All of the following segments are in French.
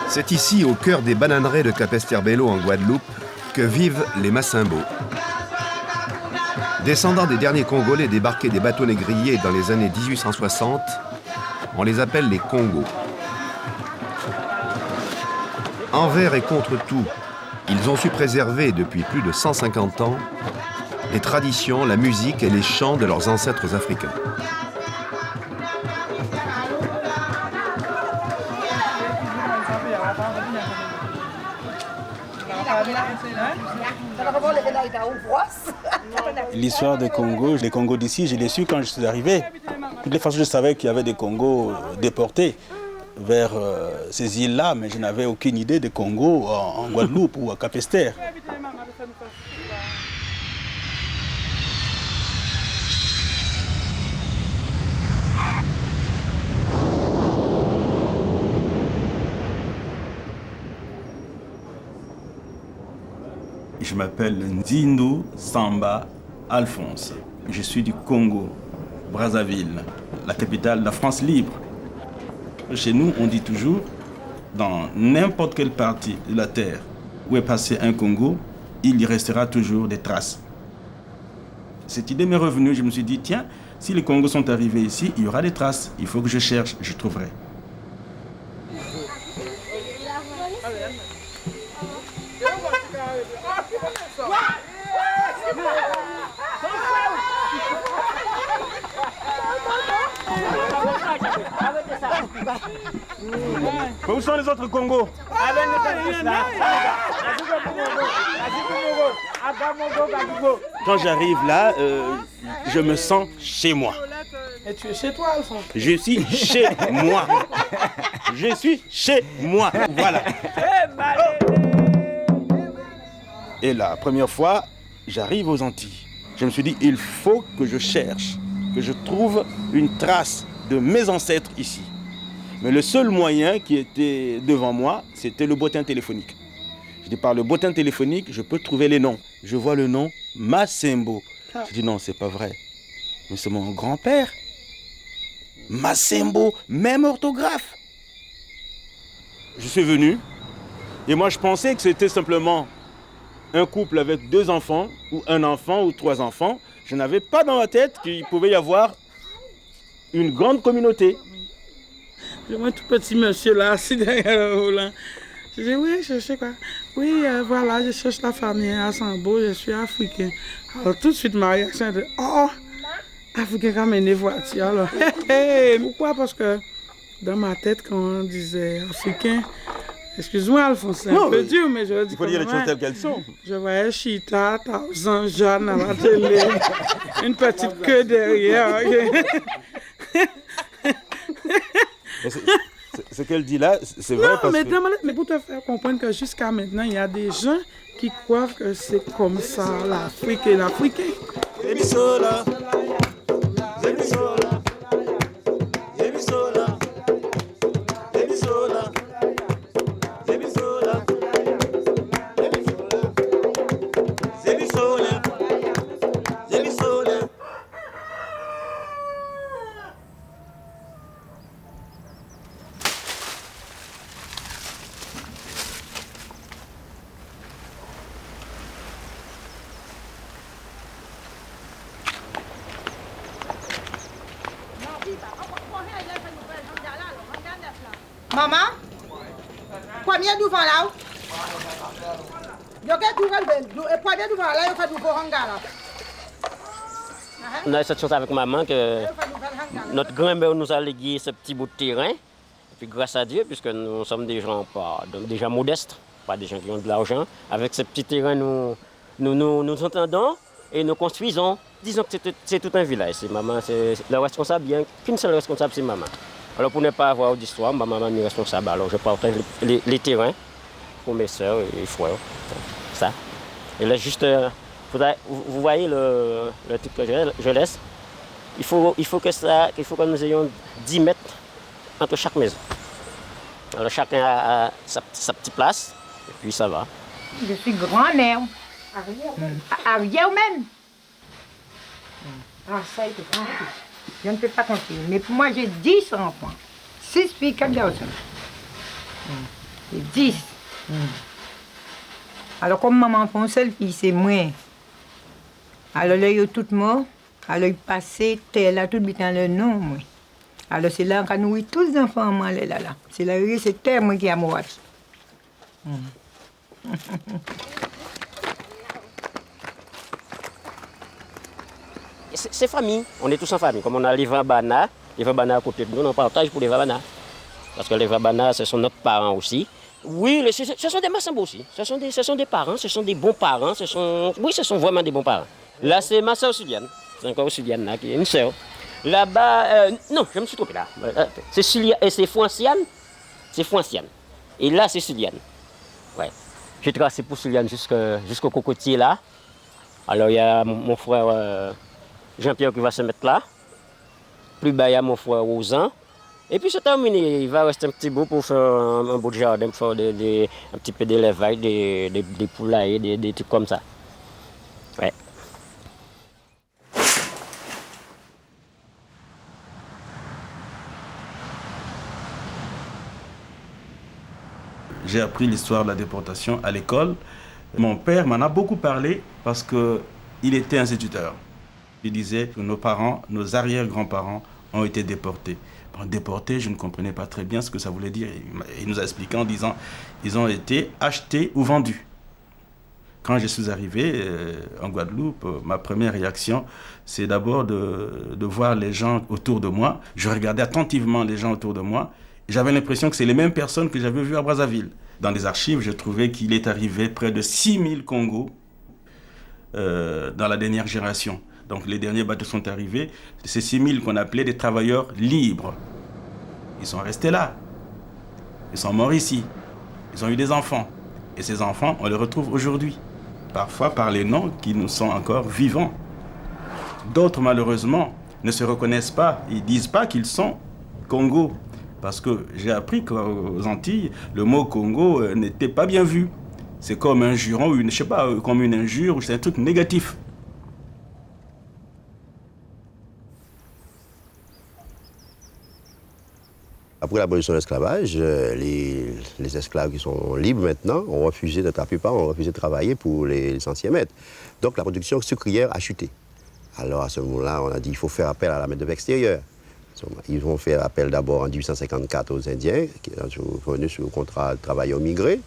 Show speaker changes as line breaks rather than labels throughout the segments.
C'est ici, au cœur des bananeraies de Capesterre-Belle-Eau en Guadeloupe, que vivent les Massimbo. Descendants des derniers Congolais débarqués des bateaux négriers dans les années 1860, on les appelle les Congos. Envers et contre tout, ils ont su préserver depuis plus de 150 ans les traditions, la musique et les chants de leurs ancêtres africains.
L'histoire des Congos, les Congos d'ici, je l'ai su quand je suis arrivé. De toutes les façons, je savais qu'il y avait des Congos déportés vers ces îles-là, mais je n'avais aucune idée des Congos en Guadeloupe ou à Capesterre. Je m'appelle Nzindo Samba Alphonse. Je suis du Congo, Brazzaville, la capitale de la France libre. Chez nous, on dit toujours, dans n'importe quelle partie de la terre où est passé un Congo, il y restera toujours des traces. Cette idée m'est revenue, je me suis dit, tiens, si les Congos sont arrivés ici, il y aura des traces. Il faut que je cherche, je trouverai. Où sont les autres Congos? Quand j'arrive là, je me sens chez moi.
Et tu es chez toi, Alphonse?
Je suis chez moi. Je suis chez moi. Voilà. Et la première fois, j'arrive aux Antilles. Je me suis dit, il faut que je cherche, que je trouve une trace de mes ancêtres ici. Mais le seul moyen qui était devant moi, c'était le bottin téléphonique. Je dis, par le bottin téléphonique, je peux trouver les noms. Je vois le nom Massimbo. Je dis, non, c'est pas vrai. Mais c'est mon grand-père. Massimbo, même orthographe. Je suis venu, et moi je pensais que c'était simplement un couple avec 2 enfants, ou un enfant, ou 3 enfants. Je n'avais pas dans la tête qu'il pouvait y avoir une grande communauté.
Je vois un tout petit monsieur là, assis derrière le volant. Je dis, oui, je sais quoi. Oui, voilà, je cherche la famille à Sambo, je suis africain. Alors tout de suite, ma réaction était, oh, africain quand même, voiture. Alors, pourquoi? Parce que dans ma tête, quand on disait africain, excuse-moi, Alphonse, c'est un peu dur, mais je dis.
Il faut dire les choses telles qu'elles sont.
Je voyais Chita, Tarzan, Jeanne à la télé, une petite queue derrière.
Ce qu'elle dit là, c'est vrai parce que...
Mais pour te faire comprendre que jusqu'à maintenant, il y a des gens qui croient que c'est comme ça, l'Afrique et l'Africain.
Maman, combien de fois là?
On a cette chance avec maman que notre grand-mère nous a légué ce petit bout de terrain. Et puis grâce à Dieu, puisque nous sommes des gens, des gens modestes, pas des gens qui ont de l'argent, avec ce petit terrain, nous entendons et nous construisons. Disons que c'est tout un village. C'est maman, c'est le responsable, bien qu'une seule responsable, c'est maman. Alors pour ne pas avoir d'histoire, ma maman est responsable. Alors je partage les terrains pour mes soeurs et frères. Ça. Et là juste, vous voyez le truc que je laisse. Il faut que nous ayons 10 mètres entre chaque maison. Alors chacun a sa petite place et puis ça va.
Je suis grand-mère. Arrière même. Ah, ça a été compliqué. Je ne peux pas compter. Mais pour moi, j'ai 10 enfants. 6 filles, 4 garçons. C'est 10. Alors, comme maman prend une seule fille, c'est moi. Alors, là, il est tout mort. Alors, il passait, terre là, tout dans le nom, moi. Alors, c'est là qu'on nourrit tous les enfants, moi, là. C'est là, c'est terre, moi, qui a mort.
C'est famille, on est tous en famille. Comme on a les Vabana à côté de nous, on partage pour les Vabana. Parce que les Vabana, ce sont nos parents aussi. Oui, ce sont des Massambo aussi. Ce sont des parents, ce sont des bons parents. Ce sont vraiment des bons parents. Là, c'est ma soeur Sudiane. C'est encore Sudiane, là, qui est une soeur. Là-bas, non, je me suis trompé là. C'est Fonciane. C'est Fonciane. Et là, c'est Sudiane. Ouais. J'ai tracé pour Sudiane jusqu'au cocotier là. Alors, il y a mon frère Jean-Pierre qui va se mettre là. Plus bas, il y a mon frère Rosan. Et puis c'est terminé, il va rester un petit bout pour faire un bout de jardin, pour faire un petit peu d'élevage, des poulaillers, des trucs comme ça. Ouais.
J'ai appris l'histoire de la déportation à l'école. Mon père m'en a beaucoup parlé parce qu'il était instituteur. Il disait que nos parents, nos arrière-grands-parents ont été déportés. Déportés, je ne comprenais pas très bien ce que ça voulait dire. Il nous a expliqué en disant ils ont été achetés ou vendus. Quand je suis arrivé en Guadeloupe, ma première réaction, c'est d'abord de voir les gens autour de moi. Je regardais attentivement les gens autour de moi. J'avais l'impression que c'est les mêmes personnes que j'avais vues à Brazzaville. Dans les archives, je trouvais qu'il est arrivé près de 6000 Congos dans la dernière génération. Donc les derniers bateaux sont arrivés. Ces 6000 qu'on appelait des travailleurs libres. Ils sont restés là. Ils sont morts ici. Ils ont eu des enfants. Et ces enfants, on les retrouve aujourd'hui. Parfois par les noms qui nous sont encore vivants. D'autres, malheureusement, ne se reconnaissent pas. Ils ne disent pas qu'ils sont Congo. Parce que j'ai appris qu'aux Antilles, le mot Congo n'était pas bien vu. C'est comme un juron, je sais pas, comme une injure, c'est un truc négatif.
Après l'abolition de l'esclavage, les esclaves qui sont libres maintenant ont refusé, la plupart ont refusé de travailler pour les anciens maîtres. Donc la production sucrière a chuté. Alors à ce moment-là, on a dit qu'il faut faire appel à la main-d'œuvre extérieure. Ils vont faire appel d'abord en 1854 aux Indiens, qui sont venus sous le contrat de travailleurs migrés.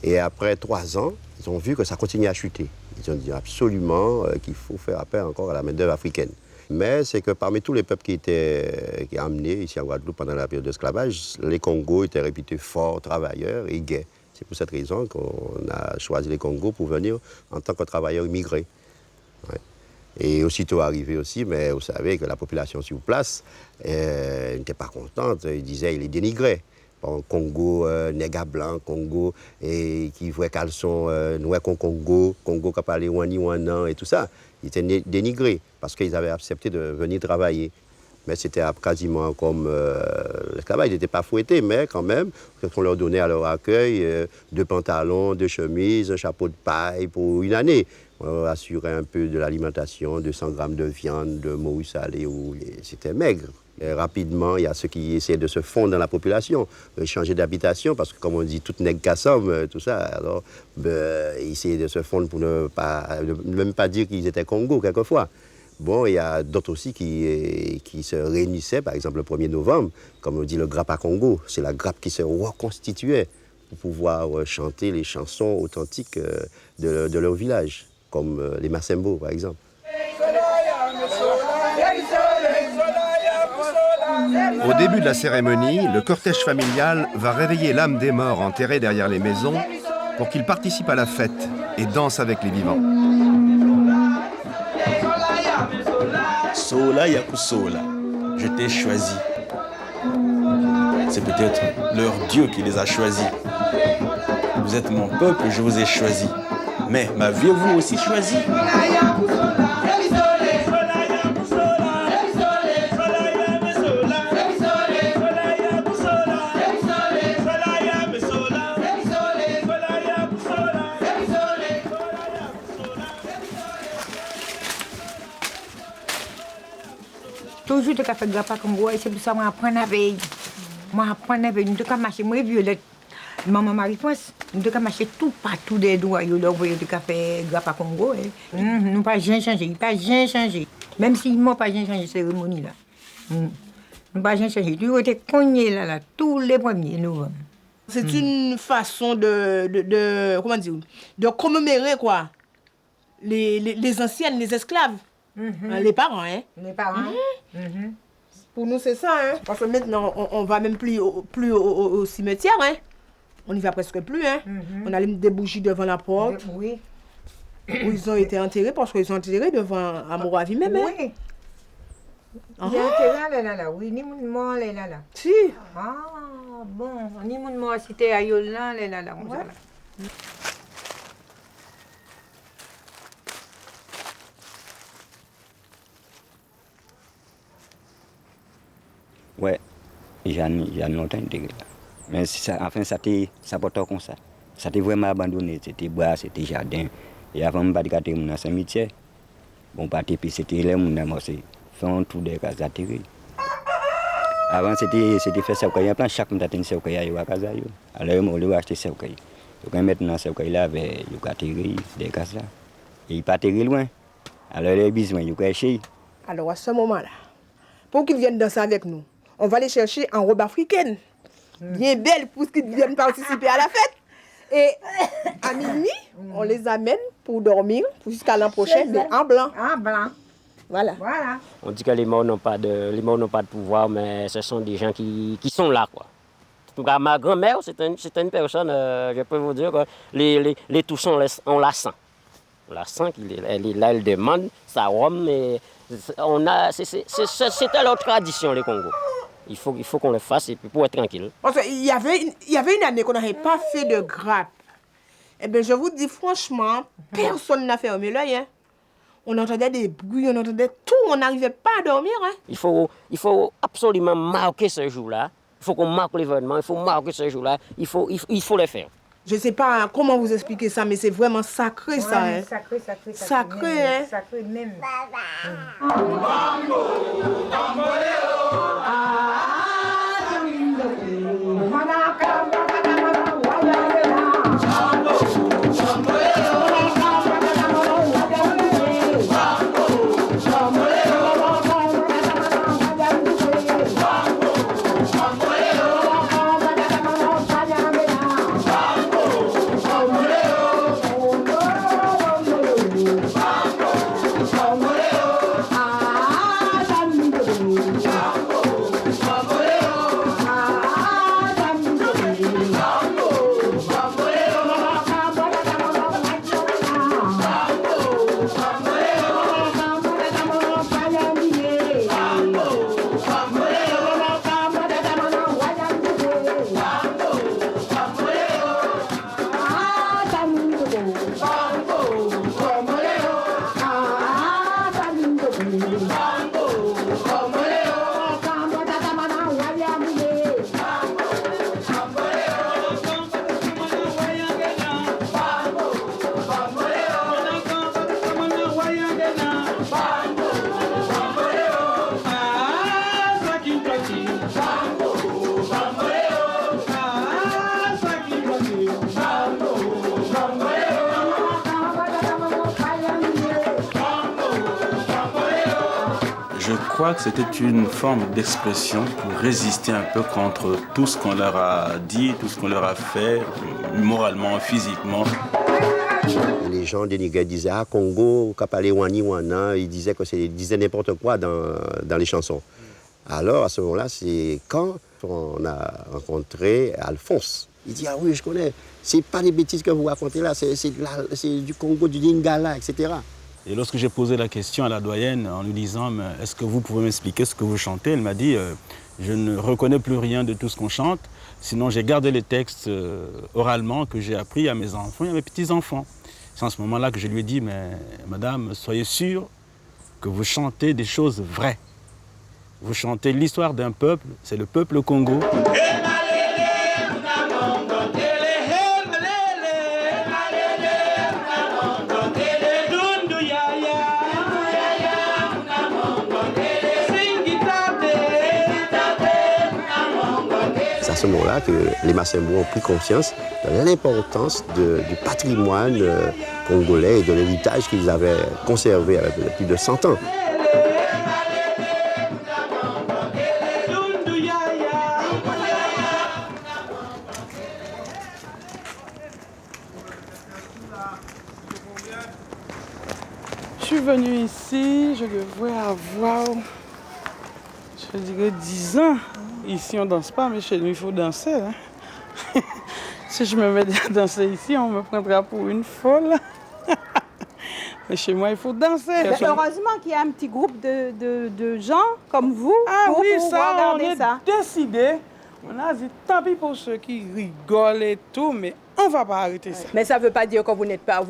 Et après 3 ans, ils ont vu que ça continuait à chuter. Ils ont dit absolument qu'il faut faire appel encore à la main-d'œuvre africaine. Mais c'est que parmi tous les peuples qui étaient amenés ici en Guadeloupe pendant la période d'esclavage, les Congos étaient réputés forts, travailleurs et gais. C'est pour cette raison qu'on a choisi les Congos pour venir en tant que travailleurs immigrés. Ouais. Et aussitôt arrivé aussi, mais vous savez que la population sur place n'était pas contente. Ils disaient, ils les dénigraient. Bon, Congo, néga blanc, Congo, et qui voit caleçon, noir Congo, Congo qui a parlé wani wanan et tout ça. Ils étaient dénigrés parce qu'ils avaient accepté de venir travailler. Mais c'était quasiment comme l'esclavage, ils n'étaient pas fouettés, mais quand même, on leur donnait à leur accueil 2 pantalons, 2 chemises, un chapeau de paille pour une année. On leur assurait un peu de l'alimentation, 200 grammes de viande, de morue salée, c'était maigre. Et rapidement, il y a ceux qui essaient de se fondre dans la population, changer d'habitation, parce que comme on dit, tout nègre qu'assomme, tout ça. Alors, ils essayaient de se fondre pour ne même pas dire qu'ils étaient Congo, quelquefois. Bon, il y a d'autres aussi qui se réunissaient, par exemple le 1er novembre, comme on dit le grappe à Congo. C'est la grappe qui se reconstituait pour pouvoir chanter les chansons authentiques de leur village, comme les Massembo, par exemple.
Au début de la cérémonie, le cortège familial va réveiller l'âme des morts enterrés derrière les maisons pour qu'ils participent à la fête et dansent avec les vivants.
Sola Yakusola, je t'ai choisi. C'est peut-être leur Dieu qui les a choisis. Vous êtes mon peuple, je vous ai choisi. Mais m'aviez-vous aussi choisi?
Toujours de café grappa comme moi, c'est pour ça que je apprends avec. Moi, apprends avec. Nous, quand marcher, moi, violette. Maman Marie-France, nous devons marcher tout partout des doigts. Nous devons envoyer du café grappa Congo. Nous n'avons pas rien changé, pas rien changé. Même s'ils n'ont pas rien changé, cérémonie là. Nous n'avons pas rien changé. Tout était cogné là, tous les 1er novembre.
C'est une façon comment dire, de commémorer quoi, les anciennes, les esclaves, les parents, hein.
Les parents.
Pour nous, c'est ça, hein. Parce que maintenant, on va même plus au cimetière, hein. On n'y va presque plus, hein. On allume des bougies devant la porte.
Oui.
Où ils ont été enterrés, parce qu'ils ont enterré devant Amouravi même, hein.
Oui. Il y a enterré là, oui, ni mon mort là.
Si.
Ah, bon, ni mon mort cité à Yolan là, comme ça là.
Ouais, j'ai longtemps intégré là. Mais ça, enfin, ça pas tout comme ça. Ça était vraiment abandonné. C'était bois, c'était jardin. Et avant, je ne suis pas cimetière. Bon, parti, puis c'était là, on fait un tour de cases atterri. Avant, c'était fait ça, il y a plein chaque mois, il y a un casa. Alors, on a acheté ça. Donc, maintenant, ça, il y avait un atterri des cases. Et il pas atterri loin. Alors, il y a besoin, il y a acheté.
Alors, à ce moment-là, pour qu'ils viennent danser avec nous, on va les chercher en robe africaine, bien belle, pour qu'ils viennent participer à la fête. Et à minuit, on les amène pour dormir jusqu'à l'an prochain, mais en blanc.
En blanc.
Voilà.
On dit que les morts n'ont pas de pouvoir, mais ce sont des gens qui sont là, quoi. En tout cas, ma grand-mère, c'était une personne, je peux vous dire que les Toussons, on la sent. On la sent, elle est là, elle demande sa rome, mais c'était leur tradition, les Congos. Il faut qu'on le fasse et puis pour être tranquille.
Parce qu'il y avait une année qu'on n'avait pas fait de grappe. Eh bien, je vous dis franchement, personne n'a fermé l'œil. Hein. On entendait des bruits, on entendait tout, on n'arrivait pas à dormir. Hein.
Il faut absolument marquer ce jour-là. Il faut qu'on marque l'événement, il faut marquer ce jour-là. Il faut le faire.
Je ne sais pas comment vous expliquer ça, mais c'est vraiment sacré, ça. Hein.
Sacré.
Sacré, hein.
Sacré même.
Je crois que c'était une forme d'expression pour résister un peu contre tout ce qu'on leur a dit, tout ce qu'on leur a fait, moralement, physiquement.
Les gens dénigraient, disaient « Ah, Congo, Kapale Wani Wana », ils disaient n'importe quoi dans les chansons. Alors, à ce moment-là, c'est quand on a rencontré Alphonse. Il dit « Ah oui, je connais, c'est pas les bêtises que vous racontez là, c'est du Congo, du Lingala, etc. »
Et lorsque j'ai posé la question à la doyenne en lui disant « Est-ce que vous pouvez m'expliquer ce que vous chantez ?» Elle m'a dit « Je ne reconnais plus rien de tout ce qu'on chante, sinon j'ai gardé les textes oralement que j'ai appris à mes enfants et à mes petits-enfants. » C'est en ce moment-là que je lui ai dit « Mais madame, soyez sûre que vous chantez des choses vraies. Vous chantez l'histoire d'un peuple, c'est le peuple Congo. »
Ça ce moment-là que les Massembo ont pris conscience de l'importance du patrimoine congolais et de l'héritage qu'ils avaient conservé avec plus de 100 ans.
Je suis venue ici, je devrais avoir, je dirais 10 ans. Ici, on ne danse pas, mais chez nous, il faut danser. Hein. Si je me mets à danser ici, on me prendra pour une folle. Mais chez moi, il faut danser.
Mais heureusement qu'il y a un petit groupe de gens comme vous pour
ça, on est
ça.
Décidé. On a dit, tant pis pour ceux qui rigolent et tout, mais on ne va pas arrêter ça.
Mais ça ne veut pas dire que vous n'êtes pas,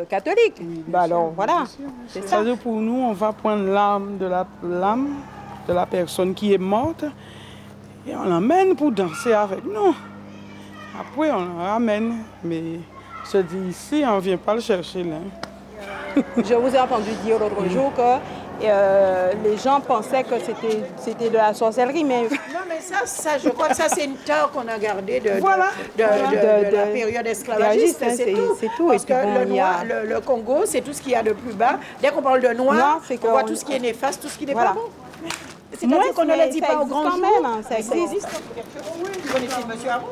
catholique.
Oui,
bah alors, voilà.
C'est ça. C'est-à-dire pour nous, on va prendre l'âme de la personne qui est morte et on l'emmène pour danser avec nous. Après, on l'amène. Mais je dis ici, on ne vient pas le chercher là.
Je vous ai entendu dire l'autre jour que les gens pensaient que c'était de la sorcellerie, mais...
Non, mais ça, je crois que ça, c'est une tare qu'on a gardée de la période esclavagiste, c'est tout. Parce que le Congo, c'est tout ce qu'il y a de plus bas. Dès qu'on parle de noir, on voit tout ce qui est néfaste, tout ce qui n'est pas bon. C'est-à-dire qu'on ne le dit pas au grand jour.
Même, ça existe.
Vous connaissez M. Arou?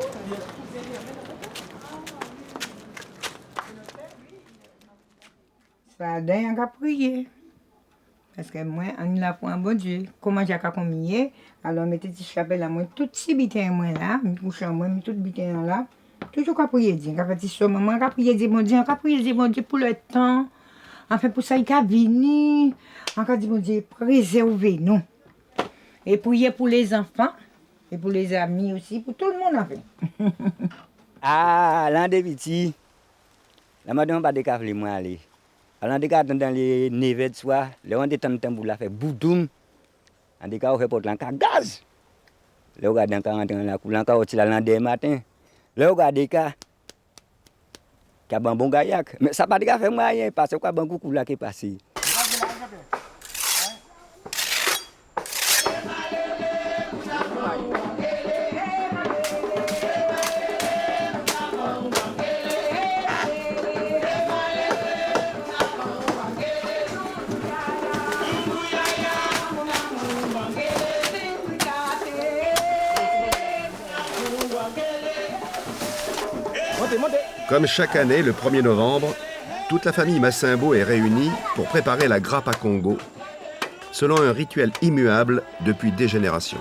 Ça a d'ailleurs qu'à prier. Parce que moi, on l'a pour un bon Dieu. Comment j'ai qu'à communier? Alors, mettez petit chapelle à moi, tout petit bitin moi là, me couche en moi, tout bitin là. Toujours qu'à prier Dieu, qu'à petit somme, moi qu'à prier Dieu, mon Dieu, qu'à prier Dieu, mon Dieu pour le temps. Enfin, pour ça, il a venir. Encore dit, mon Dieu, préservez nous. Et prier pour les enfants, et pour les amis aussi, pour tout le monde en fait.
Ah, l'an de petit, la madame pas de café moi aller. Alors, dans les neiges de soir, les gens de temps pour la faire boudoum. En des cas, on fait pour l'encar gaz. Les gens dans 40 ans, la couleur encore au lundi matin. Les gens des cas, qui a un bon gaillac. Mais ça pas de faire moyen parce que bon coup là qui est passé.
Comme chaque année, le 1er novembre, toute la famille Massembo est réunie pour préparer la grappe à Congo, selon un rituel immuable depuis des générations.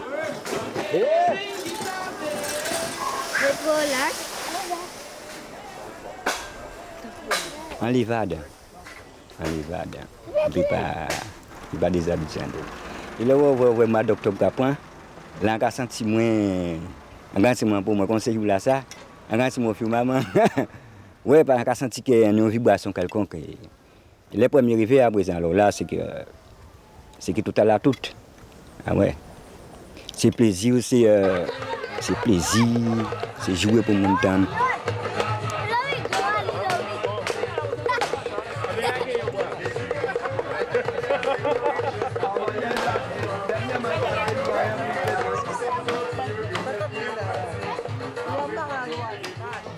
En livade. Puis pas des habitués. Et là, on voit ma docteur Capon, là, on a senti moins, pour moi conseiller là ça. Quand mon fils maman, ouais, parce qu'on senti qu'il y a une vibration quelconque. Les premiers arrivés à présent, alors là, c'est que tout à la toute. Ah ouais. C'est plaisir, c'est plaisir, c'est jouer pour mon temps.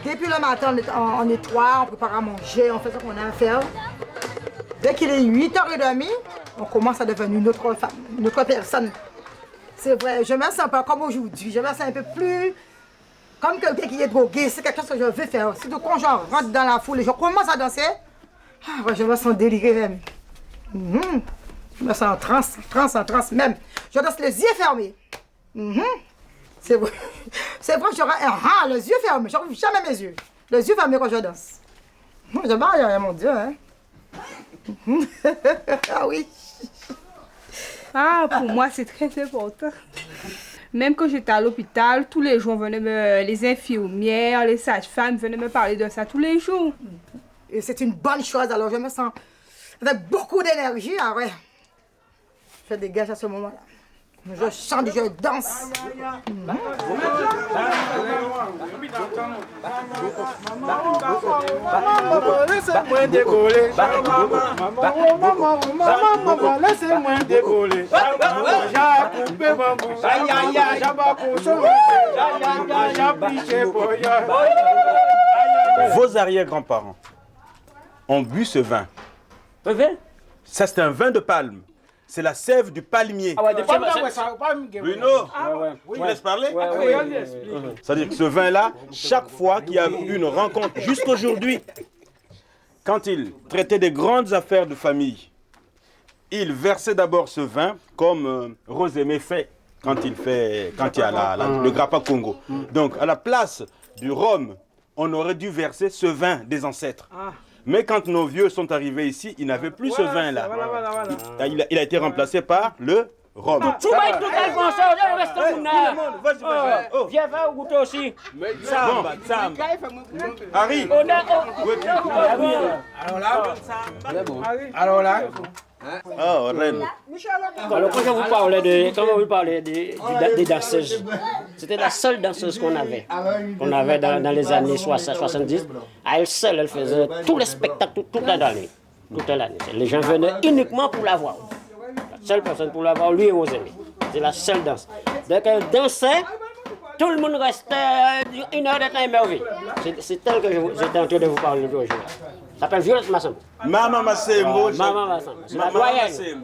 Depuis le matin, on est trois, on prépare à manger, on fait ce qu'on a à faire. Dès qu'il est 8h30, on commence à devenir une autre personne. C'est vrai, je me sens pas comme aujourd'hui, je me sens un peu plus comme quelqu'un qui est drogué, c'est quelque chose que je veux faire. Surtout quand je rentre dans la foule et je commence à danser, je me sens délirée même. Je me sens en transe même. Je danse les yeux fermés. C'est vrai, j'aurais les yeux fermés, je n'ouvre jamais mes yeux. Les yeux fermés quand je danse. Je barre, mon Dieu. Hein. Ah oui.
Ah, pour moi, c'est très important. Même quand j'étais à l'hôpital, tous les jours, les infirmières, les sages-femmes venaient me parler de ça tous les jours.
Et c'est une bonne chose, alors je me sens avec beaucoup d'énergie. Ah ouais. Je dégage à ce moment-là. Je chante, je danse.
Laissez-moi décoller. Maman, laissez-moi décoller. J'ai coupé bambou.
Vos arrière-grands-parents ont bu ce vin. Ça, c'est un vin de palme. C'est la sève du palmier. Bruno, tu me laisses parler? C'est-à-dire que ce vin-là, chaque fois qu'il y a eu une rencontre, jusqu'aujourd'hui, quand il traitait des grandes affaires de famille, il versait d'abord ce vin comme Rosemée fait quand il y a le grappa Congo. Donc, à la place du rhum, on aurait dû verser ce vin des ancêtres. Mais quand nos vieux sont arrivés ici, ils n'avaient plus ce vin-là. Il a été remplacé par le rhum.
Tout le monde, vas-y. Viens voir goûter aussi.
Sam. Harry.
Alors là.
Oh, Reine.
Alors quand je vous parlais des danseuses, c'était la seule danseuse qu'on avait dans les années 70. À elle seule, elle faisait tous les spectacles toute l'année. Les gens venaient uniquement pour la voir. La seule personne pour la voir, lui et Rosemée. C'est la seule danse. Dès qu'elle dansait, tout le monde restait 1 heure de temps émerveillé. C'est elle que j'étais en train de vous parler aujourd'hui. Ça s'appelle Violette Massambo.
Maman Massambo.
Maman Massambo. C'est la doyenne.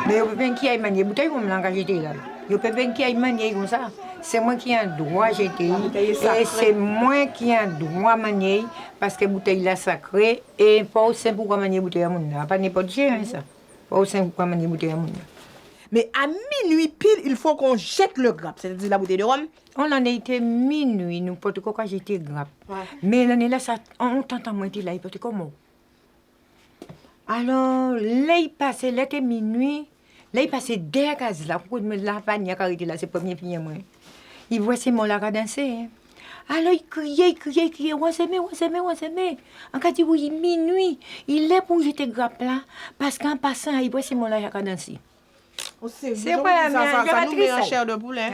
Mais vous pouvez qui aille manier bouteille comme l'engagé là. Vous pouvez qui aille manier comme ça. C'est moi qui ai un droit jeter et c'est moi qui ai un droit manier parce que bouteille là sacrée et pas au sein pourquoi manier bouteille à mon pas n'importe qui ça. Pas au sein pourquoi manier bouteille à mon.
Mais à minuit pile, il faut qu'on jette le grappe, c'est-à-dire la bouteille de rhum.
On en a été minuit, nous portons quoi jeter grappe. Mais l'année là ça on t'entend moi là il porte comment. Alors, là il passait l'été minuit. Là, il passait des cases là, pour me la vanille qui était là, c'est le premier pied moi. Il voit ces mots-là à danser. Alors, il criait, on s'aimait. En cas, il dit, minuit, il est pour jeter grappe là, parce qu'en passant, il voit ces mots-là à danser.
C'est pas ça nous met en chair de poulet.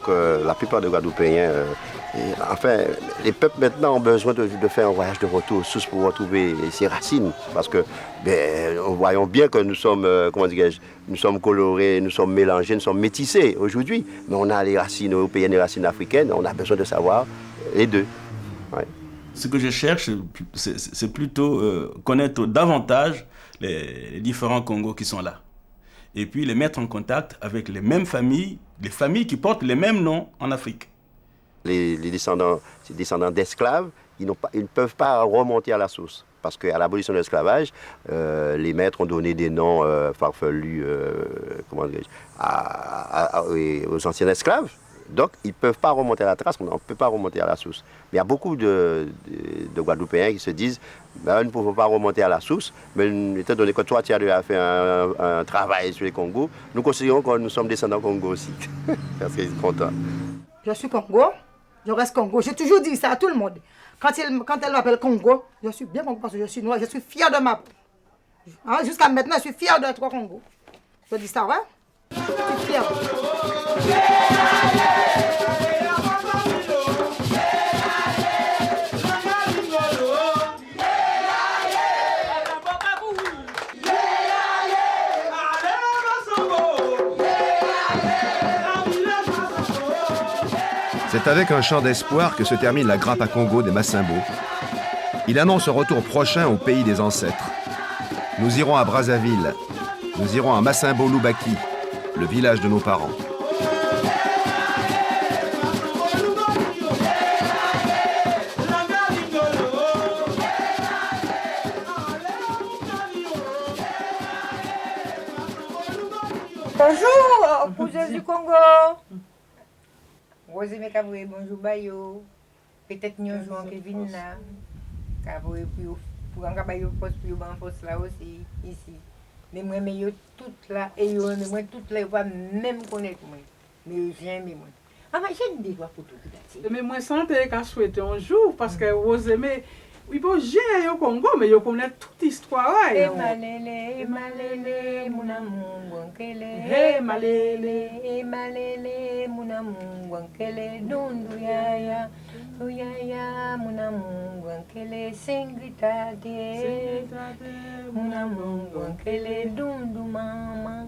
Que la plupart des Guadeloupéens, enfin, les peuples maintenant ont besoin de faire un voyage de retour aux sources pour retrouver ses racines. Parce que, voyons bien que nous sommes, nous sommes colorés, nous sommes mélangés, nous sommes métissés aujourd'hui. Mais on a les racines européennes et les racines africaines, on a besoin de savoir les deux. Ouais.
Ce que je cherche, c'est plutôt connaître davantage les différents Congos qui sont là. Et puis les mettre en contact avec les mêmes familles, les familles qui portent les mêmes noms en Afrique.
Les descendants d'esclaves, ils ne peuvent pas remonter à la source. Parce qu'à l'abolition de l'esclavage, les maîtres ont donné des noms farfelus aux anciens esclaves. Donc, ils ne peuvent pas remonter à la trace, on ne peut pas remonter à la source. Mais il y a beaucoup de Guadeloupéens qui se disent nous ne pouvons pas remonter à la source, mais étant donné que toi, tu as déjà fait un travail sur les Congos, nous considérons que nous sommes descendants Congo aussi. Parce qu'ils sont contents.
Je suis Congo, je reste Congo. J'ai toujours dit ça à tout le monde. Quand elle m'appelle Congo, je suis bien Congo parce que je suis noire, je suis fière de ma peau. Jusqu'à maintenant, je suis fière de toi Congo. Je dis ça, ouais? Je suis fière.
C'est avec un chant d'espoir que se termine la grappe à Congo des Massimbo. Il annonce un retour prochain au pays des ancêtres. Nous irons à Brazzaville, Nous irons à Massimbo Lubaki, le village de nos parents.
Bonjour, cousins du Congo. Vous aimez Kaboué, bonjour Bayo. Peut-être nous jouons Kevin là. Kaboué pour un Kabayo poste pour un poste là aussi ici. Mais moi mais toute là et moi toute là pas même connaître moi. Mais j'aime moi. Ah mais j'aime des quoi pour tout ça.
Mais moi santé qu'a souhaité un jour parce que vous aimez oui, bon, j'ai au Congo, mais je connais toute l'histoire.
Emalele, emalele, mon amour, wankele. Emalele, emalele, mon amour, wankele. Dundu yaya, mon amour, wankele. Singitade, mon amour, wankele. Dundu mama,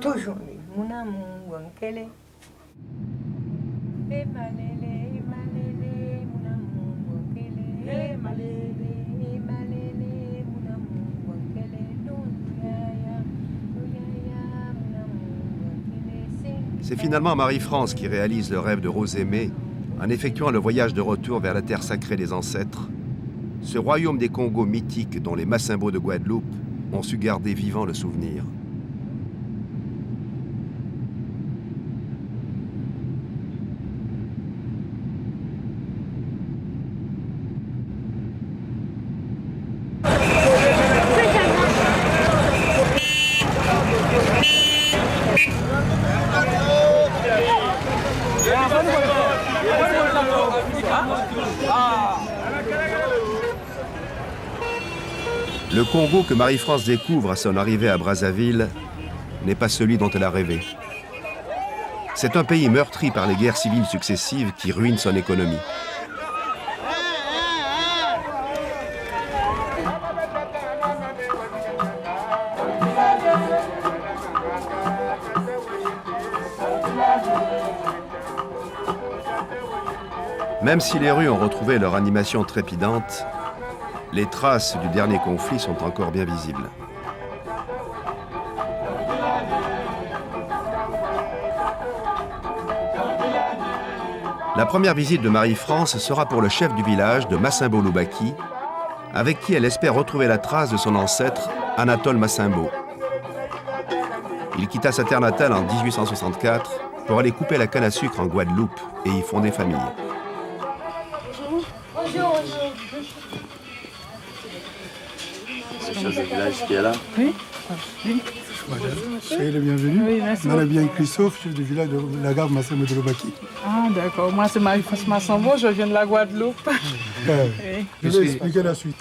toujours mon amour, wankele. Emalele, emalele, mon amour, wankele.
C'est finalement Marie-France qui réalise le rêve de Rose-Aimée en effectuant le voyage de retour vers la terre sacrée des ancêtres, ce royaume des Congos mythiques dont les Massimbo de Guadeloupe ont su garder vivant le souvenir. Le Congo que Marie-France découvre à son arrivée à Brazzaville n'est pas celui dont elle a rêvé. C'est un pays meurtri par les guerres civiles successives qui ruinent son économie. Même si les rues ont retrouvé leur animation trépidante, les traces du dernier conflit sont encore bien visibles. La première visite de Marie-France sera pour le chef du village de Massimbo Lubaki, avec qui elle espère retrouver la trace de son ancêtre Anatole Massimbo. Il quitta sa terre natale en 1864 pour aller couper la canne à sucre en Guadeloupe et y fonder famille.
Le chef du village qui est là.
Oui. Oui. Madame, soyez le bienvenu. Oui, merci. Madame bien Christophe, chef du village de la gare Massimbo de Lubaki.
Ah, d'accord. Moi, c'est Marie-France Massimbo, je viens de la Guadeloupe.
Oui. Je vais expliquer la suite.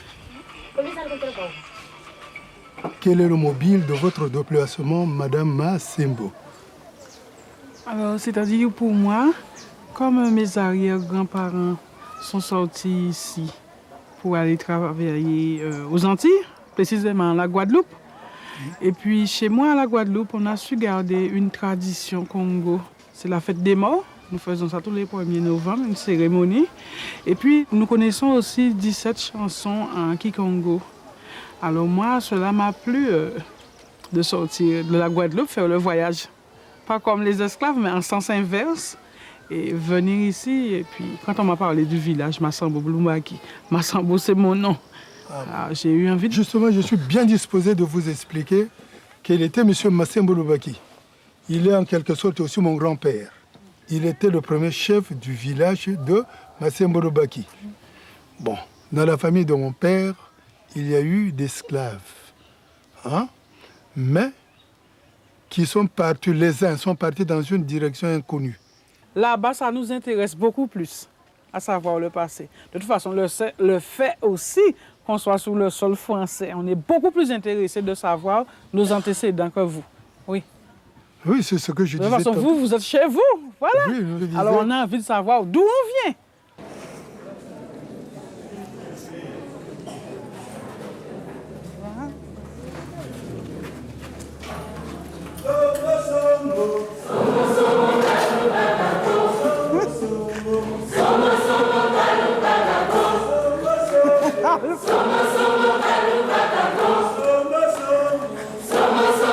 Quel est le mobile de votre déplacement, Madame Massimbo?
Alors, c'est-à-dire pour moi, comme mes arrière-grands-parents sont sortis ici pour aller travailler aux Antilles, précisément à la Guadeloupe. Et puis chez moi à la Guadeloupe, on a su garder une tradition Congo. C'est la fête des morts. Nous faisons ça tous les 1er novembre, une cérémonie. Et puis nous connaissons aussi 17 chansons en Kikongo. Alors moi, cela m'a plu de sortir de la Guadeloupe, faire le voyage. Pas comme les esclaves, mais en sens inverse. Et venir ici, et puis quand on m'a parlé du village, Massimbo Lubaki, Massimbo c'est mon nom. J'ai eu envie de...
Justement, je suis bien disposé de vous expliquer quel était M. Massimbo Lubaki. Il est en quelque sorte aussi mon grand-père. Il était le premier chef du village de Massimbo Lubaki. Bon, dans la famille de mon père, il y a eu des esclaves. Hein? Mais qui sont partis, les uns sont partis dans une direction inconnue.
Là-bas, ça nous intéresse beaucoup plus, à savoir le passé. De toute façon, le fait aussi qu'on soit sur le sol français, on est beaucoup plus intéressé de savoir nos antécédents que vous. Oui.
Oui, c'est ce que je disais.
De toute façon, vous êtes chez vous, voilà.
Oui, je disais.
Alors on a envie de savoir d'où on vient.
Somos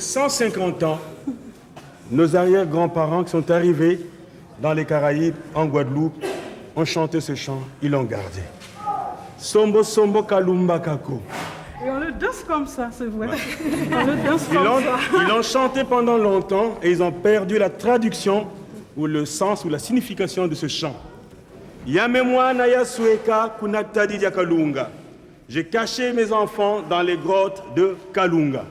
150 ans, nos arrière-grands-parents qui sont arrivés dans les Caraïbes, en Guadeloupe, ont chanté ce chant, ils l'ont gardé. Sombo Sombo Kalumba Kako.
Et on le danse comme ça, c'est vrai. On le danse comme ça.
Ils l'ont chanté pendant longtemps et ils ont perdu la traduction ou le sens ou la signification de ce chant. Yamemwana Yasueka Kunatadi Kalunga. J'ai caché mes enfants dans les grottes de Kalunga.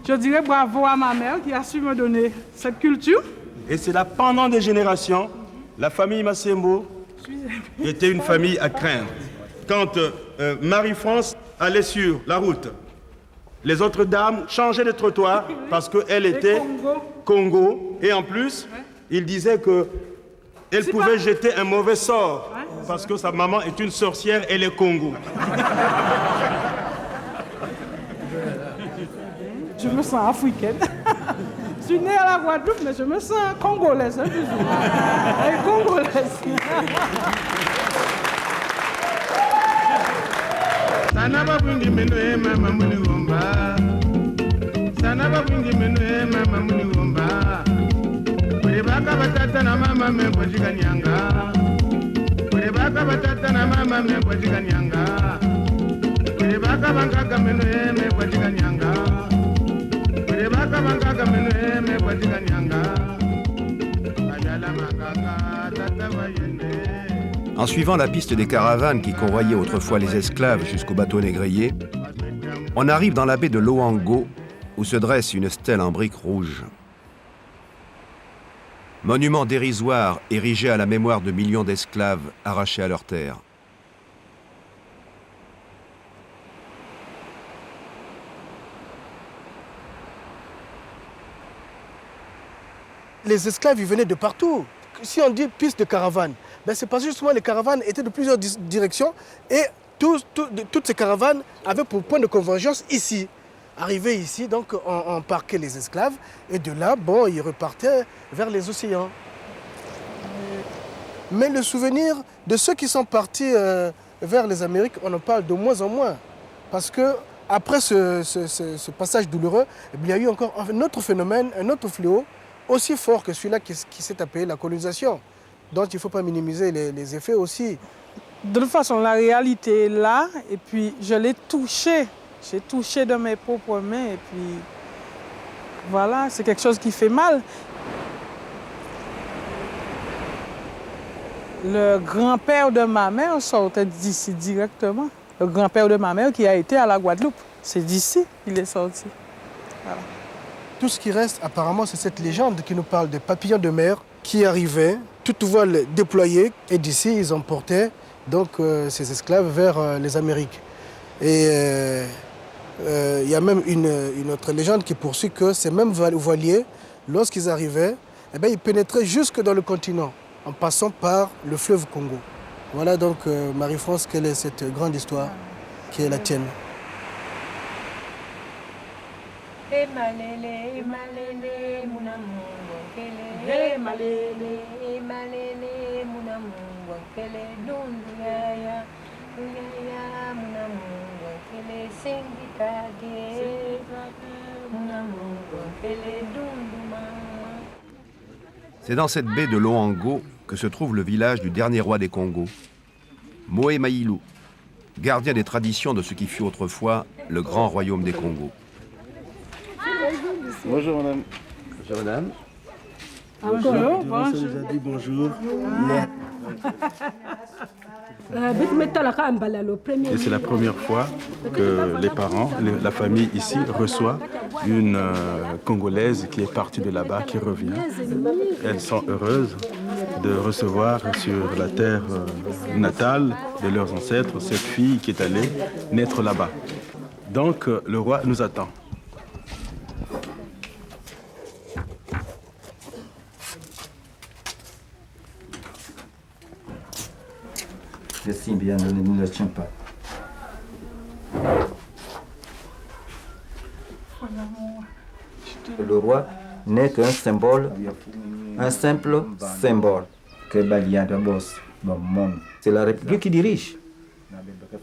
Je dirais bravo à ma mère qui a su me donner cette culture.
Et c'est là, pendant des générations, la famille Massembo était une famille à craindre. Quand Marie-France allait sur la route, les autres dames changeaient de trottoir parce qu'elle était Congo. Et en plus, il disait qu'elle pouvait jeter un mauvais sort parce que sa maman est une sorcière, elle est Congo.
Je me sens africaine. Je suis née à la Guadeloupe, mais je me sens congolaise, toujours. Congolaise.
Sanaba bungi menue mama muni womba. Sanaba bungi menue mama muni womba. Urebaka batata na mama me kwajiga nyanga. Urebaka batata na mama me kwajiga nyanga. Urebaka bangaga menue me kwajiga nyanga. Urebaka bangaga menue me kwajiga nyanga. Ayala makaka tata wayende.
En suivant la piste des caravanes qui convoyaient autrefois les esclaves jusqu'au bateau négrier, on arrive dans la baie de Loango, où se dresse une stèle en briques rouges. Monument dérisoire érigé à la mémoire de millions d'esclaves arrachés à leurs terres.
Les esclaves, ils venaient de partout. Si on dit piste de caravane, ben c'est parce que justement les caravanes étaient de plusieurs directions et toutes ces caravanes avaient pour point de convergence ici. Arrivés ici, donc on parquait les esclaves et de là, bon, ils repartaient vers les océans. Mais le souvenir de ceux qui sont partis vers les Amériques, on en parle de moins en moins. Parce que après ce passage douloureux, il y a eu encore un autre phénomène, un autre fléau, aussi fort que celui-là qui s'est appelé la colonisation. Donc il ne faut pas minimiser les effets aussi.
De toute façon, la réalité est là, et puis je l'ai touché. J'ai touché de mes propres mains, et puis voilà, c'est quelque chose qui fait mal. Le grand-père de ma mère sortait d'ici directement. Le grand-père de ma mère qui a été à la Guadeloupe, c'est d'ici qu'il est sorti. Voilà.
Tout ce qui reste, apparemment, c'est cette légende qui nous parle des papillons de mer qui arrivaient, toutes voiles déployées, et d'ici, ils emportaient donc, ces esclaves vers les Amériques. Et il y a même une autre légende qui poursuit que ces mêmes voiliers, lorsqu'ils arrivaient, eh bien, ils pénétraient jusque dans le continent, en passant par le fleuve Congo. Voilà donc, Marie-France, quelle est cette grande histoire qui est la tienne.
C'est dans cette baie de Loango que se trouve le village du dernier roi des Congos, Moé Maïlou, gardien des traditions de ce qui fut autrefois le grand royaume des Congos.
Bonjour madame.
Bonjour madame.
Bonjour.
Bonjour. Et c'est la première fois que les parents, la famille ici reçoit une Congolaise qui est partie de là-bas, qui revient. Elles sont heureuses de recevoir sur la terre natale de leurs ancêtres cette fille qui est allée naître là-bas. Donc le roi nous attend.
Le signe bien ne le tient pas. Le roi n'est qu'un symbole, un simple symbole. C'est la République qui dirige.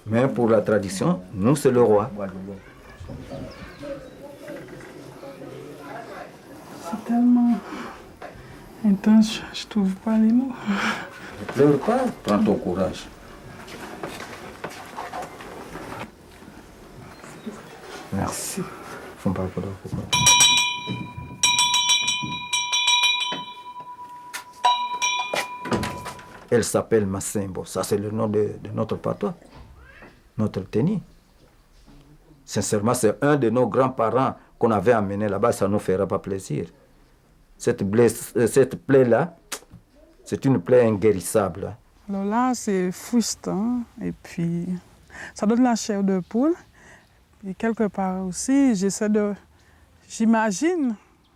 Mais pour la tradition, nous, c'est le roi.
tellement intense, je ne trouve pas les mots.
Ne pleure pas, prends ton courage. Merci. Faut pas pleurer. Elle s'appelle Massembo. Ça, c'est le nom de notre patois, notre tenue. Sincèrement, c'est un de nos grands-parents qu'on avait amené là-bas. Ça ne nous fera pas plaisir. Cette plaie-là, c'est une plaie inguérissable.
Alors là, c'est frustrant. Et puis, ça donne la chair de poule. Et quelque part aussi, j'imagine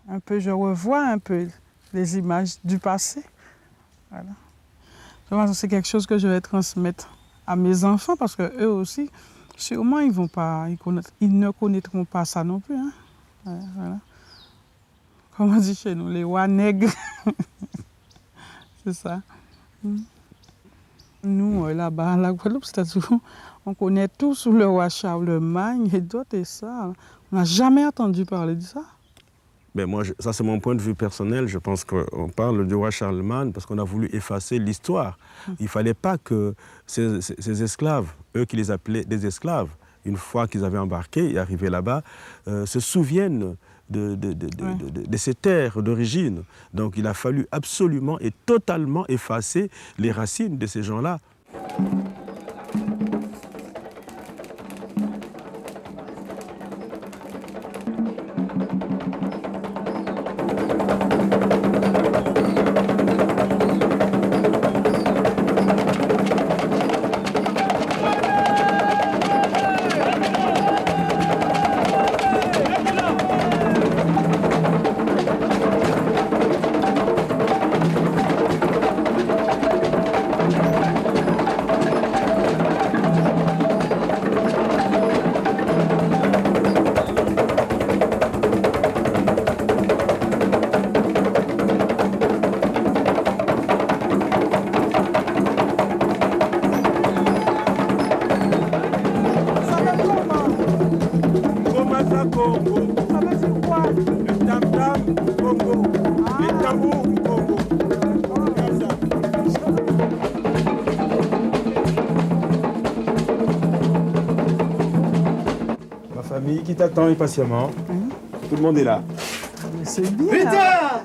un peu, je revois un peu les images du passé. Voilà. Je pense que c'est quelque chose que je vais transmettre à mes enfants parce qu'eux aussi, sûrement, ils ne connaîtront pas ça non plus. Hein. Voilà. Comme on dit chez nous, les rois nègres. C'est ça. Nous, là-bas, à la Guadeloupe, on connaît tout sous le roi Charlemagne et d'autres et ça. On n'a jamais entendu parler de ça.
Ben moi, ça c'est mon point de vue personnel. Je pense qu'on parle du roi Charlemagne parce qu'on a voulu effacer l'histoire. Il ne fallait pas que ces esclaves, eux qui les appelaient des esclaves, une fois qu'ils avaient embarqué et arrivé là-bas, se souviennent de ces terres d'origine. Donc il a fallu absolument et totalement effacer les racines de ces gens-là. Qui t'attend impatiemment. Tout le monde est là.
C'est bien.
Vita!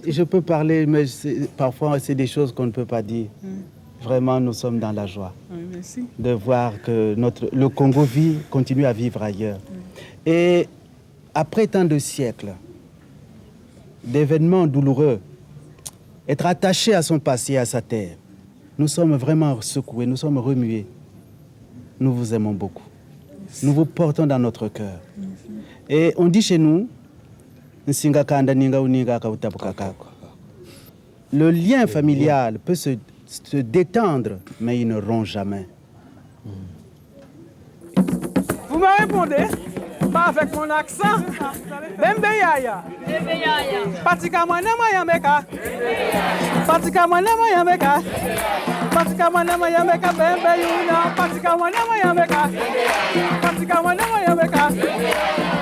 Je peux parler, mais parfois c'est des choses qu'on ne peut pas dire. Vraiment, nous sommes dans la joie de voir que le Congo continue à vivre ailleurs. Et après tant de siècles d'événements douloureux, être attaché à son passé, à sa terre, nous sommes vraiment secoués, nous sommes remués. Nous vous aimons beaucoup. Nous vous portons dans notre cœur. Et on dit chez nous, le lien familial peut se détendre, mais il ne rompt jamais.
Vous me répondez, pas avec mon accent. Bembeyaya. Patikamana mayameka. Patikamana mayameka. Patikamana mayameka. Bembeyuna. Patikamana mayameka. Patikamana mayameka.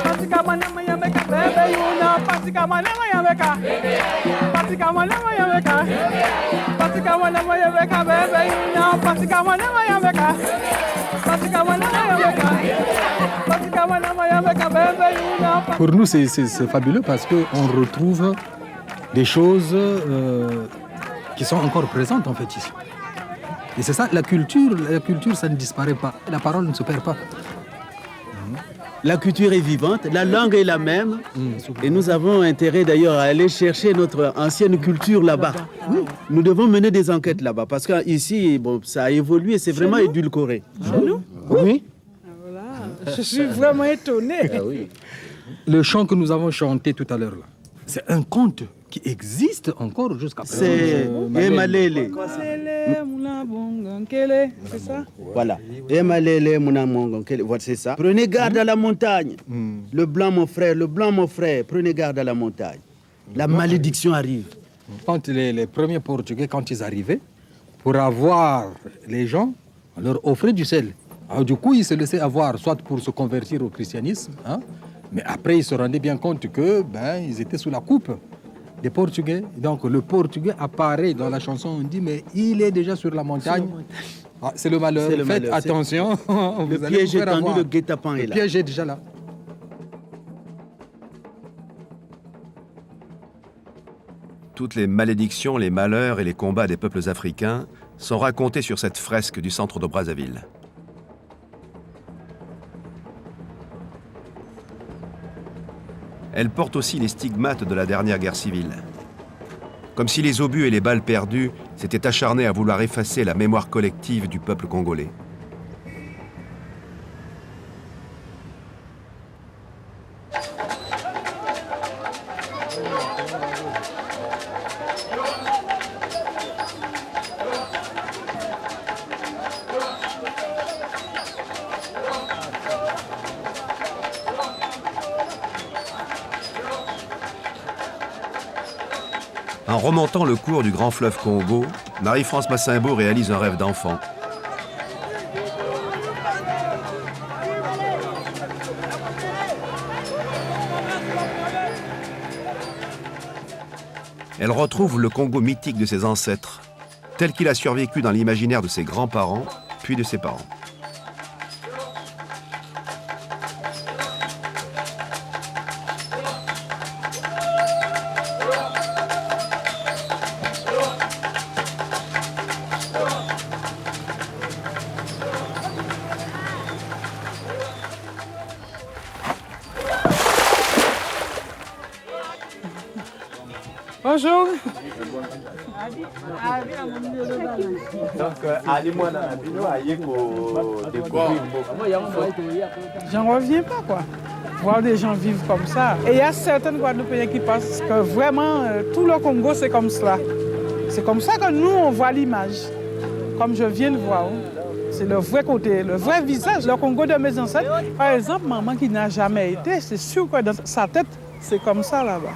Patikamana mayameka. Bembeyuna. Patikamana mayameka. Patikamana mayameka. Patikamana mayameka. Bembeyuna. Patikamana mayameka.
Pour nous, c'est fabuleux parce qu'on retrouve des choses qui sont encore présentes en fait ici. Et c'est ça, la culture, ça ne disparaît pas. La parole ne se perd pas.
La culture est vivante, la langue est la même. Et nous avons intérêt d'ailleurs à aller chercher notre ancienne culture là-bas. Nous devons mener des enquêtes là-bas parce qu'ici, bon, ça a évolué, c'est vraiment édulcoré.
Chez nous?
Oui.
Voilà. Je suis vraiment étonnée.
Le chant que nous avons chanté tout à l'heure, là, c'est un conte qui existe encore jusqu'à présent.
C'est Emalele.
C'est ça?
Voilà. Emalele, Mounamongongele. Voilà, c'est ça. Prenez garde à la montagne. Le blanc, mon frère, prenez garde à la montagne. La malédiction arrive.
Quand les premiers Portugais, quand ils arrivaient, pour avoir les gens, on leur offrait du sel. Alors, du coup, ils se laissaient avoir, soit pour se convertir au christianisme, hein, mais après, ils se rendaient bien compte que ils étaient sous la coupe des Portugais. Donc, le Portugais apparaît dans la chanson, on dit, mais il est déjà sur la montagne. Ah, c'est le malheur. Faites attention.
Le piège est tendu, le guet-apens est là.
Le piège est déjà là.
Toutes les malédictions, les malheurs et les combats des peuples africains sont racontés sur cette fresque du centre de Brazzaville. Elle porte aussi les stigmates de la dernière guerre civile. Comme si les obus et les balles perdues s'étaient acharnés à vouloir effacer la mémoire collective du peuple congolais. En remontant le cours du grand fleuve Congo, Marie-France Massimbo réalise un rêve d'enfant. Elle retrouve le Congo mythique de ses ancêtres, tel qu'il a survécu dans l'imaginaire de ses grands-parents, puis de ses parents.
Bonjour. J'en reviens pas, quoi. Voir des gens vivre comme ça. Et il y a certaines Guadeloupéens qui pensent que vraiment tout le Congo c'est comme cela. C'est comme ça que nous on voit l'image. Comme je viens de voir. C'est le vrai côté, le vrai visage. Le Congo de mes ancêtres. Par exemple, maman qui n'a jamais été, c'est sûr que dans sa tête, c'est comme ça là-bas.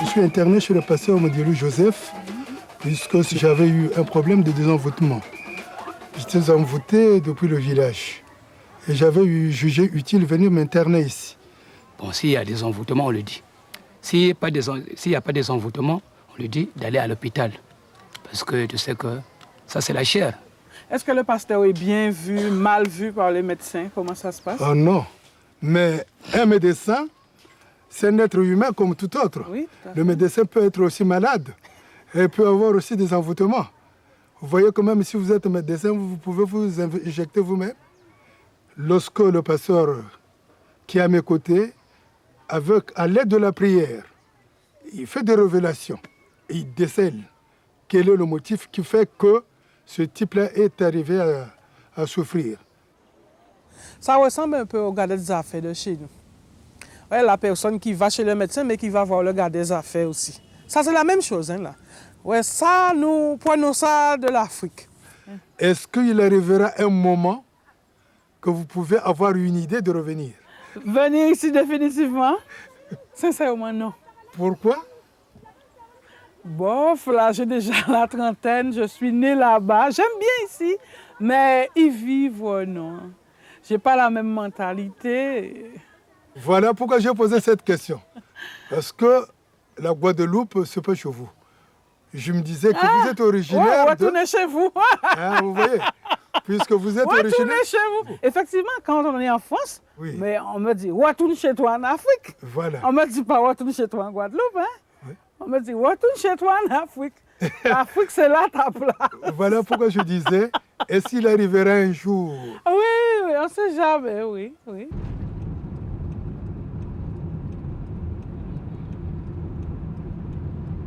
Je suis interné chez le pasteur Modiolou Joseph, puisque j'avais eu un problème de désenvoûtement. J'étais envoûté depuis le village. Et j'avais jugé utile de venir m'interner ici.
Bon, s'il y a des envoûtements, on le dit. S'il n'y a pas des envoûtements, on lui dit d'aller à l'hôpital. Parce que tu sais que ça, c'est la chair.
Est-ce que le pasteur est bien vu, mal vu par les médecins? Comment ça se passe?
Oh non, mais un médecin, c'est un être humain comme tout autre.
Oui,
le médecin peut être aussi malade et peut avoir aussi des envoûtements. Vous voyez quand même, si vous êtes médecin, vous pouvez vous injecter vous-même. Lorsque le pasteur qui est à mes côtés, à l'aide de la prière, il fait des révélations. Et il décèle quel est le motif qui fait que ce type-là est arrivé à souffrir.
Ça ressemble un peu au gardien des affaires de chez nous. Ouais, la personne qui va chez le médecin, mais qui va voir le gardien des affaires aussi. Ça, c'est la même chose, hein, là. Ouais, ça, nous prenons ça de l'Afrique.
Est-ce qu'il arrivera un moment que vous pouvez avoir une idée de revenir?
Venir ici définitivement? Sincèrement, non.
Pourquoi?
Bof, là, j'ai déjà la trentaine, je suis née là-bas. J'aime bien ici, mais y vivre, non. J'ai pas la même mentalité.
Voilà pourquoi j'ai posé cette question. Parce que la Guadeloupe, c'est pas chez vous. Je me disais que vous êtes originaire.
Ouais, retournez chez vous.
Vous voyez, puisque vous êtes originaire.
Retournez chez vous. Effectivement, quand on est en France, mais on me dit retourne chez toi en Afrique.
Voilà.
On me dit pas retourne chez toi en Guadeloupe. Hein? Oui. On me dit retourne chez toi en Afrique. L'Afrique, c'est là ta place.
Voilà pourquoi je disais, est-ce qu'il arrivera un jour?
Oui, on ne sait jamais, oui.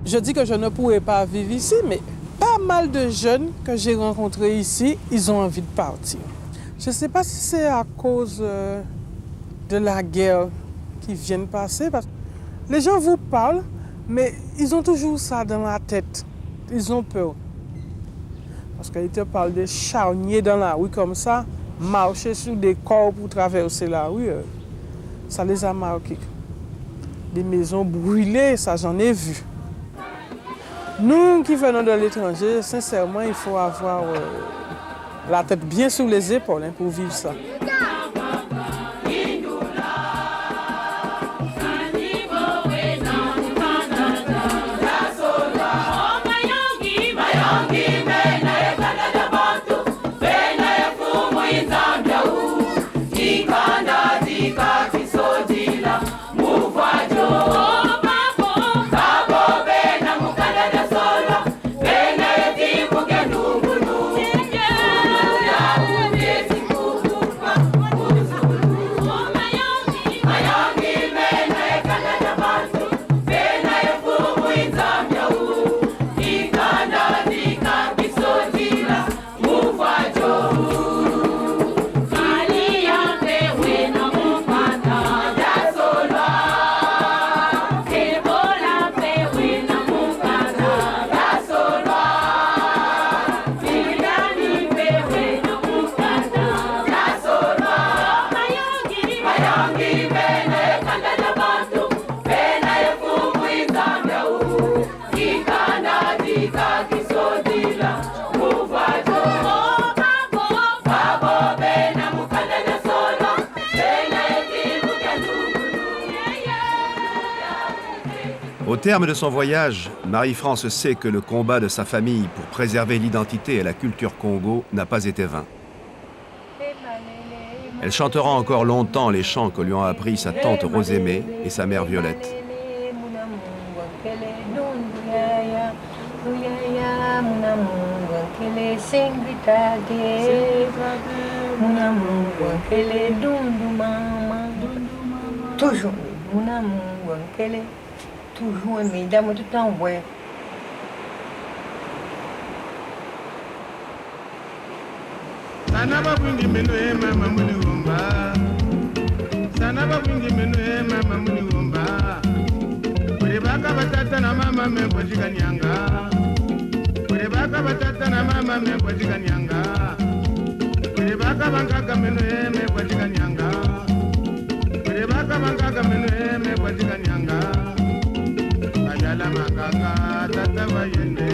Je dis que je ne pourrais pas vivre ici, mais pas mal de jeunes que j'ai rencontrés ici, ils ont envie de partir. Je ne sais pas si c'est à cause de la guerre qui vient de passer, parce que les gens vous parlent, mais ils ont toujours ça dans la tête. Ils ont peur. Parce qu'ils te parlent des charniers dans la rue comme ça, marcher sur des corps pour traverser la rue, ça les a marqués. Des maisons brûlées, ça j'en ai vu. Nous qui venons de l'étranger, sincèrement, il faut avoir la tête bien sur les épaules pour vivre ça.
Au terme de son voyage, Marie-France sait que le combat de sa famille pour préserver l'identité et la culture Congo n'a pas été vain. Elle chantera encore longtemps les chants que lui ont appris sa tante Rosémée et sa mère Violette.
Toujours, mon amour, quel est toujours aimé, d'amour tout le temps, ouais.
Sanaba bungi menu mama muni womba. Sanaba bungi menu mama muni womba. Kuribaka batata na mama me kwa jiganyanga. Kuribaka batata na mama me kwa jiganyanga. Kuribaka bangaka menu me kwa jiganyanga. Kuribaka bangaka menu me kwa jiganyanga. Ajala makanga tata wayende.